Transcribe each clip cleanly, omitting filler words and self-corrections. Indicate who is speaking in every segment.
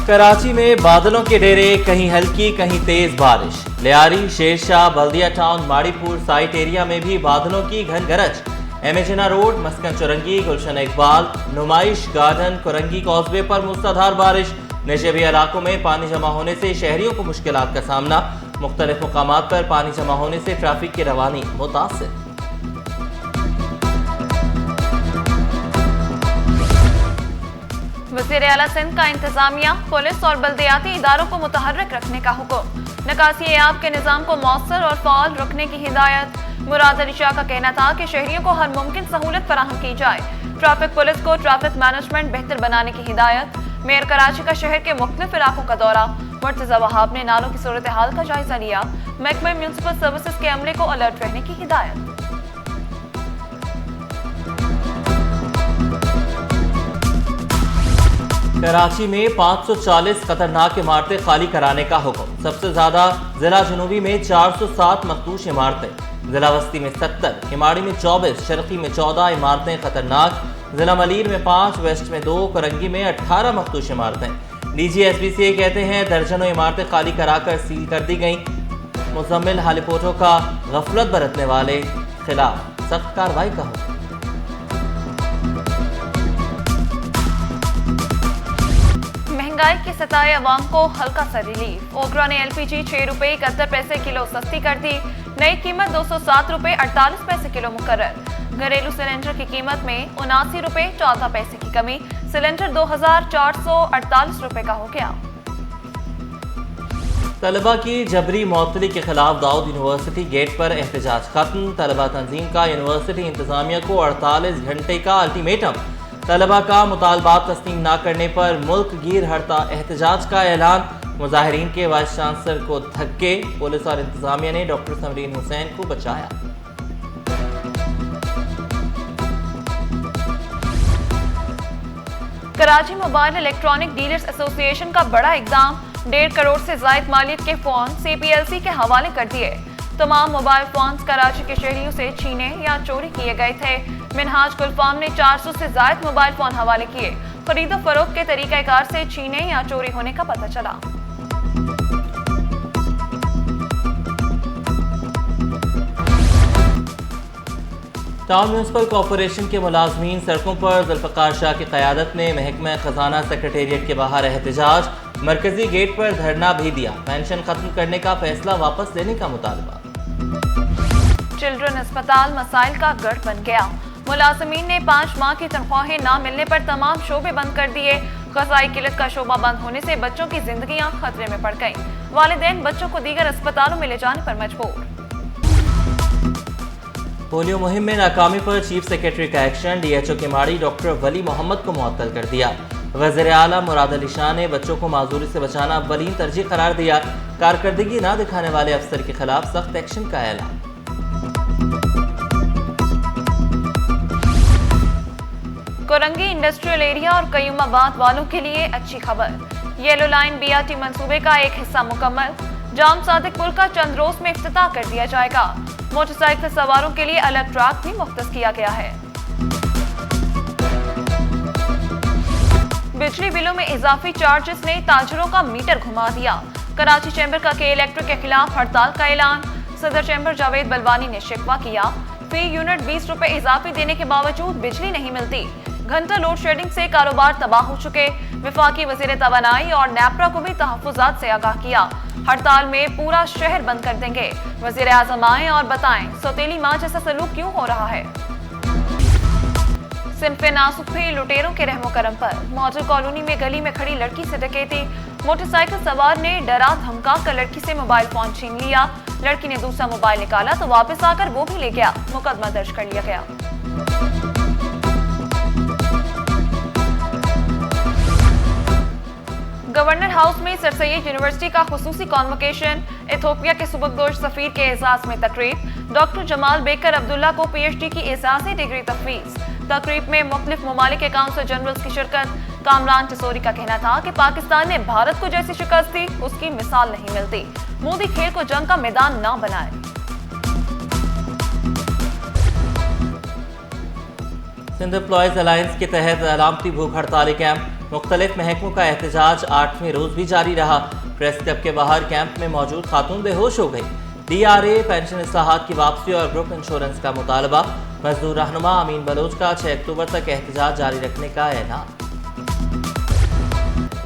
Speaker 1: कराची में बादलों के डेरे, कहीं हल्की कहीं तेज बारिश। लियारी, शेरशाह, बल्दिया टाउन, माड़ीपुर साइट एरिया में भी बादलों की घन गरज। एमेजना रोड, मस्कन चुरंगी, गुलशन इकबाल, नुमाइश गार्डन, कुरंगी कॉजवे पर मूसलाधार बारिश। नशेबी इलाकों में पानी जमा होने से शहरियों को मुश्किलात का सामना। मुख्तलिफ मुकामात पर पानी जमा होने से ट्रैफिक की रवानी मुतासिर।
Speaker 2: वज़ीर आला सिंध का इंतजामिया, पुलिस और बल्दियाती इदारों को मुतहर्रिक रखने का हुक्म। निकासी आब के निज़ाम को मौसर और फ़ाल रखने की हिदायत। मुराद अली शाह का कहना था कि शहरियों को हर मुमकिन सहूलत फराहम की जाए। ट्रैफिक पुलिस को ट्रैफिक मैनेजमेंट बेहतर बनाने की हिदायत। मेयर कराची का शहर के मुख्तलिफ इलाकों का दौरा। मुर्तज़ा वहाब ने नालों की सूरत हाल का जायजा लिया। महकमा म्यूनसिपल सर्विसेज के अमले को अलर्ट रहने की हिदायत।
Speaker 1: कराची में 540 खतरनाक इमारतें खाली कराने का हुक्म। सबसे ज्यादा जिला जनूबी में 407 मखदूश इमारतें, जिला वस्ती में 70, किमाड़ी में 24, शर्की में 14 इमारतें खतरनाक, जिला मलीर में 5, वेस्ट में 2, करंगी में 18 मखदूश इमारतें। DGSBCA कहते हैं दर्जनों इमारतें खाली कराकर सील कर दी गईं। मुजम्मिल हालीपोटो का गफलत बरतने वाले खिलाफ सख्त कार्रवाई का हुक्म।
Speaker 2: महंगाई के सताए अवाम को हल्का सा रिलीफ। ओगरा ने LPG 6 रुपए 71 पैसे किलो सस्ती कर दी। नई कीमत 207 रुपए 48 पैसे किलो मुकर्रर। घरेलू सिलेंडर की कीमत में 79 रुपए 14 पैसे की कमी। सिलेंडर 2448 रुपए का हो गया।
Speaker 1: तलबा की जबरी मअतली के खिलाफ दाऊद यूनिवर्सिटी गेट पर एहतजाज खत्म। तलबा तंजीम का यूनिवर्सिटी इंतजामिया को 48 घंटे का अल्टीमेटम। तलबा का मुतालबात तस्लीम न करने पर मुल्क गिर हड़ताल एहतजाज का ऐलान। मुजाहिरीन के वाइस चांसलर को धक्के। पुलिस और इंतजामिया ने डॉक्टर समरीन हुसैन को बचाया।
Speaker 2: Karachi mobile electronic dealers association का बड़ा इकदाम। 1.5 करोड़ से जायद मालियत के फोन CPLC के हवाले कर दिए। तमाम मोबाइल फोन्स कराची के शहरियों से छीने या चोरी किए गए थे। मिनहाज गुलफाम ने 400 से जायद मोबाइल फोन हवाले किए। खरीदो फरोख्त के तरीकाकार से छीने या चोरी होने का पता चला।
Speaker 1: टाउन म्यूनसिपल कॉरपोरेशन के मुलाजमीन सड़कों पर जुल्फकार शाह की क़यादत में महकमा खजाना सेक्रेटेरिएट के बाहर एहतजाज। मरकजी गेट पर धरना भी दिया। पेंशन खत्म करने का फैसला वापस लेने का मुतालबा।
Speaker 2: चिल्ड्रन अस्पताल मसाइल का गढ़ बन गया। मुलाजमीन ने 5 माह की तनख्वाहें न मिलने पर तमाम शोबे बंद कर दिए। ग़ज़ाई किल्लत का शोबा बंद होने से बच्चों की जिंदगियां खतरे में पड़ गईं। वालिदैन बच्चों को दीगर अस्पतालों में ले जाने पर मजबूर।
Speaker 1: पोलियो मुहिम में नाकामी पर चीफ सेक्रेटरी का एक्शन। DHO के माड़ी डॉक्टर वली मोहम्मद को मुअत्तल कर दिया। वज़ीर आला मुराद अली शाह ने बच्चों को माजूरी से बचाना अव्वलीन तरजीह करार दिया। कारकर्दगी न दिखाने वाले अफसर के खिलाफ सख्त एक्शन का ऐलान।
Speaker 2: कोरंगी इंडस्ट्रियल एरिया और कयूमाबाद वालों के लिए अच्छी खबर। येलो लाइन BRT मंसूबे का एक हिस्सा मुकम्मल। जाम सादिक पुल का चंद रोज में इफ्तिताह कर दिया जाएगा। मोटरसाइकिल सवारों के लिए अलग ट्रैक भी मुख्तस किया गया है। बिजली बिलों में इजाफी चार्जेस ने ताजरों का मीटर घुमा दिया। कराची चैम्बर का के इलेक्ट्रिक के खिलाफ हड़ताल का ऐलान। सदर चैम्बर जावेद बलवानी ने शिकवा किया। फी यूनिट 20 रुपए इजाफी देने के बावजूद बिजली नहीं मिलती। घंटा लोड शेडिंग से कारोबार तबाह हो चुके। विफाकी वजीर तवानाई और नैपरा को भी तहफ्फुजात से आगाह किया। हड़ताल में पूरा शहर बंद कर देंगे। वजीर आजम आए और बताएं सौतेली माँ जैसा सलूक क्यों हो रहा है। सिनफे नासुक भी लुटेरों के रहमो करम पर। मॉडल कॉलोनी में गली में खड़ी लड़की से डकैती। मोटरसाइकिल सवार ने डरा धमका कर लड़की से मोबाइल फोन छीन लिया। लड़की ने दूसरा मोबाइल निकाला तो वापस आकर वो भी ले गया। मुकदमा दर्ज कर लिया गया। गवर्नर हाउस में सर सैयद यूनिवर्सिटी का खुसूसी कॉन्वोकेशन। इथोपिया के सुबकदोश सफीर के एजाज में तकरीब। डॉक्टर जमाल बेकर अब्दुल्ला को PhD की एजाजी डिग्री तफवीज। तकरीब में मुख्तलिफ ममालिक के काउंसिल जनरल्स की शिरकत। कामरान टिसोरी का कहना था कि पाकिस्तान ने भारत को जैसी शिकस्त दी उसकी मिसाल नहीं मिलती। मोदी खेल को जंग का मैदान न बनाए।
Speaker 1: सिंध एम्प्लॉयज अलायंस के तहत अलामती भूख हड़ताली कैंप। मुख्तलिफ महकमों का एहतजाज 8वें रोज भी जारी रहा। प्रेस क्लब के बाहर कैंप में मौजूद खातून बेहोश हो गई। DRA, पेंशन इस्लाहात की वापसी और ग्रुप इंश्योरेंस का मुतालबा। मजदूर रहनुमा अमीन बलोच का 6 अक्टूबर तक एहतजाज जारी रखने का ऐलान।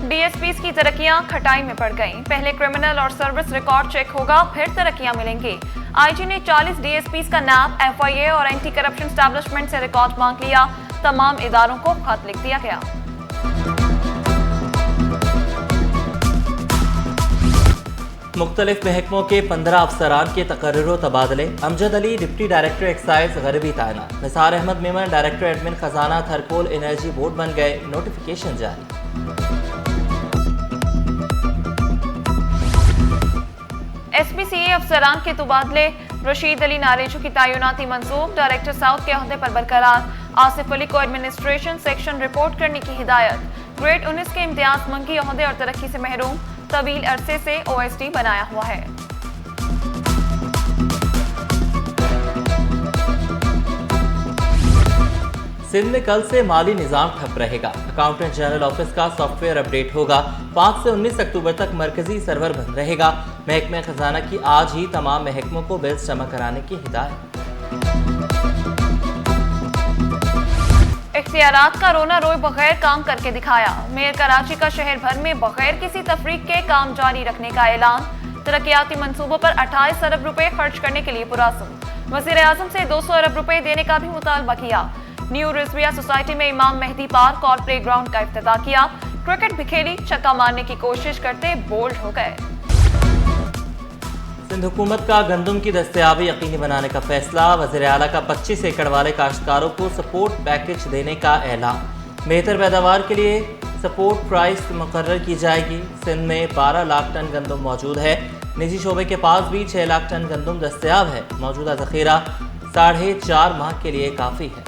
Speaker 2: DSPs की तरक्कियां खटाई में पड़ गईं। पहले क्रिमिनल और सर्विस रिकॉर्ड चेक होगा, फिर तरक्कियां मिलेंगी। IG ने 40 DSPs का NAP, FIA और एंटी करप्शन एस्टैब्लिशमेंट से रिकॉर्ड मांग लिया। तमाम इदारों को खत लिख दिया गया।
Speaker 1: मुख्तलिफ महकमों के 15 अफसरान के तकर्रुर तबादले। Amjad Ali deputy director excise garbi तैनात। निसार अहमद मेमन डायरेक्टर एडमिन खजाना थरकोल एनर्जी बोर्ड बन गए। नोटिफिकेशन जारी।
Speaker 2: SPCA अफसरान के तबादले। रशीद अली नारेजू की तैनाती मंसूब। डायरेक्टर साउथ के ओहदे पर बरकरार। आसिफ अली को एडमिनिस्ट्रेशन सेक्शन रिपोर्ट करने की हिदायत। ग्रेड 19 के इम्तियाज मंगी ओहदे और तरक्की से महरूम। तवील अरसे से OSD बनाया हुआ है।
Speaker 1: सिंध में कल से माली निजाम ठप रहेगा। अकाउंटेंट जनरल ऑफिस का सॉफ्टवेयर अपडेट होगा। 5 से 19 अक्टूबर तक मरकजी सर्वर बंद रहेगा। महकमे खजाना की आज ही तमाम महकमों को बिल्स जमा कराने की हिदायत।
Speaker 2: इख्तियारात का रोना रोए बगैर काम करके दिखाया। मेयर कराची का शहर भर में बगैर किसी तफरीक के काम जारी रखने का ऐलान। तरक्याती मंसूबों पर 28 अरब रुपए खर्च करने के लिए पुरअज़्म। वज़ीर आज़म से 200 अरब रुपए देने का भी मुतालबा किया। न्यू रिजविया सोसाइटी में इमाम मेहदी पार्क और प्ले ग्राउंड का इफ्तिताह किया। क्रिकेट बिखेरी, छक्का मारने की कोशिश करते बोल्ड हो गए।
Speaker 1: सिंध हुकूमत का गंदम की दस्तयाबी यकीनी बनाने का फैसला। वज़ीर आला का 25 एकड़ वाले काश्तकारों को सपोर्ट पैकेज देने का ऐलान। बेहतर पैदावार के लिए सपोर्ट प्राइस मुकर्रर की जाएगी। सिंध में 12 लाख टन गंदम मौजूद है। निजी शोबे के पास भी 6 लाख टन गंदम दस्तयाब है। मौजूदा ज़ख़ीरा 4.5 माह के लिए काफ़ी है।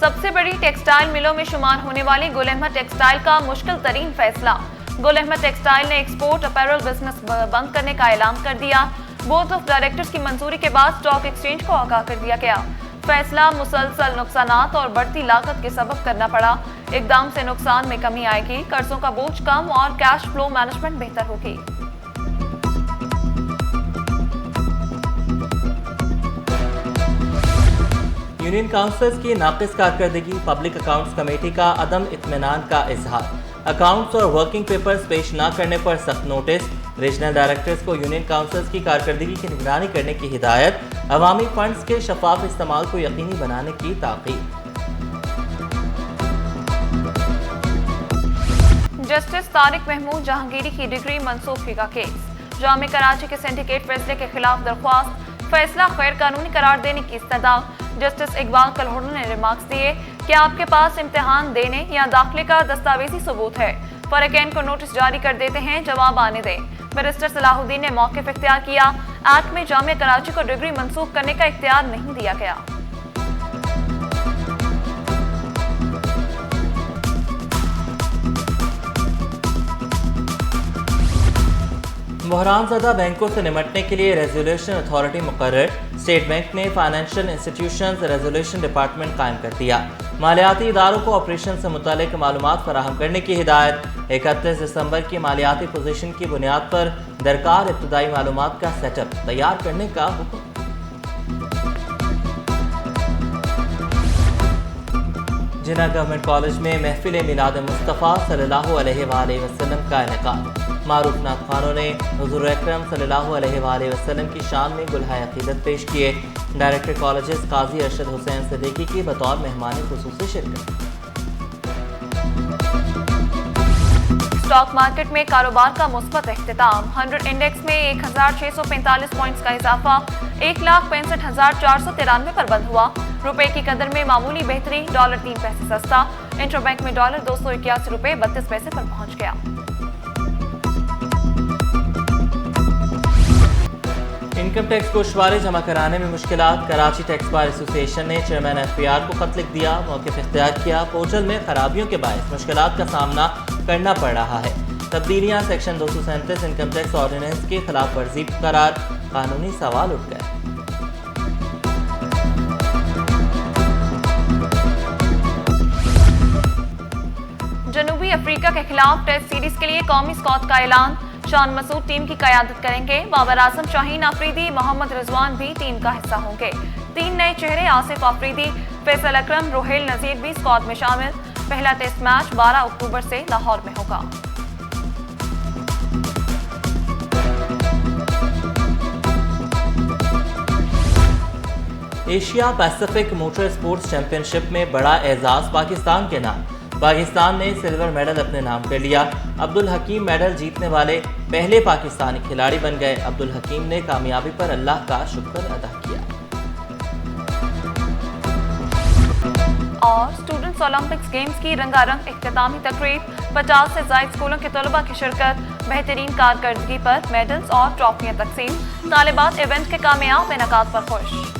Speaker 2: सबसे बड़ी टेक्सटाइल मिलों में शुमार होने वाली गुल अहमद टेक्सटाइल का मुश्किल तरीन फैसला। गुल अहमद टेक्सटाइल ने एक्सपोर्ट अपैरल बिजनेस बंद करने का ऐलान कर दिया। बोर्ड ऑफ डायरेक्टर्स की मंजूरी के बाद स्टॉक एक्सचेंज को आगाह कर दिया गया। फैसला मुसलसल नुकसानात और बढ़ती लागत के सबब करना पड़ा। इकदाम से नुकसान में कमी आएगी, कर्जों का बोझ कम और कैश फ्लो मैनेजमेंट बेहतर होगी।
Speaker 1: यूनियन काउंसिल्स की नाकिस कारकर्दगी। पब्लिक अकाउंट्स कमेटी का अदम इत्मीनान का इजहार। अकाउंट्स और वर्किंग पेपर्स पेश न करने पर सख्त नोटिस। रीजनल डायरेक्टर्स को यूनियन काउंसिल्स की कारकर्दगी की निगरानी करने की हिदायत। अवामी फंड्स के शफाफ इस्तेमाल को यकीनी बनाने की ताकीद।
Speaker 2: जस्टिस तारिक महमूद जहांगीरी की डिग्री मनसूखी का केस। जामे कराची के सिंडिकेट फैसले के खिलाफ दरख्वास्त। फैसला गैर कानूनी करार देने की इस्तदा। जस्टिस इकबाल कलहोड़ा ने रिमार्क्स दिए कि आपके पास इम्तिहान देने या दाखिले का दस्तावेजी सबूत है। फरीकैन को नोटिस जारी कर देते हैं, जवाब आने दें। बैरिस्टर सलाहुद्दीन ने मौक़िफ़ इख्तियार किया। एक्ट में जामिया कराची को डिग्री मंसूख करने का इख्तियार नहीं दिया गया।
Speaker 1: बहरान ज़दा बैंकों से निपटने के लिए रेजोल्यूशन अथॉरिटी मुकर्रर। स्टेट बैंक ने फाइनेंशियल इंस्टीट्यूशंस रेजोल्यूशन डिपार्टमेंट कायम कर दिया। मालियाती इदारों को ऑपरेशन से मुतालिक मालूमात फराहम करने की हिदायत। 31 दिसंबर की मालियाती पोजीशन की बुनियाद पर दरकार इब्तदाई मालूमात का सेटअप तैयार करने का हुक्म। जिना गवर्नमेंट कॉलेज में महफिल मिलाद मुस्तफ़ा सल्लल्लाहु अलैहि वसल्लम का इनेकाद। मारूफ नात खानों ने हुज़ूर अकरम सल्लल्लाहु अलैहि वसल्लम की शान में गुलहाए अक़ीदत पेश किए। डायरेक्टर कॉलेजेस काजी अरशद हुसैन सिद्दीकी की बतौर मेहमान ख़ुसूसी शिरकत।
Speaker 2: स्टॉक मार्केट में कारोबार का मुस्बत इख्तिताम। 100 इंडेक्स में 1645 पॉइंट्स का इजाफा 1,65,493 पर बंद हुआ। रुपए की कदर में मामूली बेहतरी। डॉलर 3 पैसे सस्ता। इंटरबैंक में डॉलर 281 रुपए 32 पैसे पर पहुंच गया।
Speaker 1: इनकम टैक्स गोशवारे जमा कराने में मुश्किलात। कराची टैक्स बार एसोसिएशन ने चेयरमैन FPR को खत लिख दिया। मौक़िफ़ इख्तियार किया। पोर्टल में खराबियों के बायस मुश्किलात का सामना करना पड़ रहा है। तब्दीलियाँ सेक्शन 237 इनकम टैक्स ऑर्डिनेंस की खिलाफ वर्जी करार। कानूनी सवाल उठ गए।
Speaker 2: इंडोनेशिया के खिलाफ टेस्ट सीरीज के लिए कौमी स्क्वाड का ऐलान। शान मसूद टीम की क़यादत करेंगे। बाबर आजम, शाहीन अफरीदी, मोहम्मद रिजवान भी टीम का हिस्सा होंगे। 3 नए चेहरे आसिफ अफरीदी, फैसल अकरम, रोहेल नजीर भी स्क्वाड में शामिल। पहला टेस्ट मैच 12 अक्टूबर से लाहौर में होगा।
Speaker 1: Asia Pacific motor sports championship में बड़ा एजाज पाकिस्तान के नाम। पाकिस्तान ने सिल्वर मेडल अपने नाम कर लिया। अब्दुल हकीम मेडल जीतने वाले पहले पाकिस्तानी खिलाड़ी बन गए। अब्दुल हकीम ने कामयाबी पर अल्लाह का शुक्र अदा किया।
Speaker 2: और स्टूडेंट्स ओलंपिक्स गेम्स की रंगारंग इख्तितामी तकरीब। 50 से ज़ायद स्कूलों के तलबा की शिरकत। बेहतरीन कारकर्दगी पर मेडल्स और ट्रॉफियां तकसीम। तालिबात इवेंट के कामयाब इनेकाद पर खुश।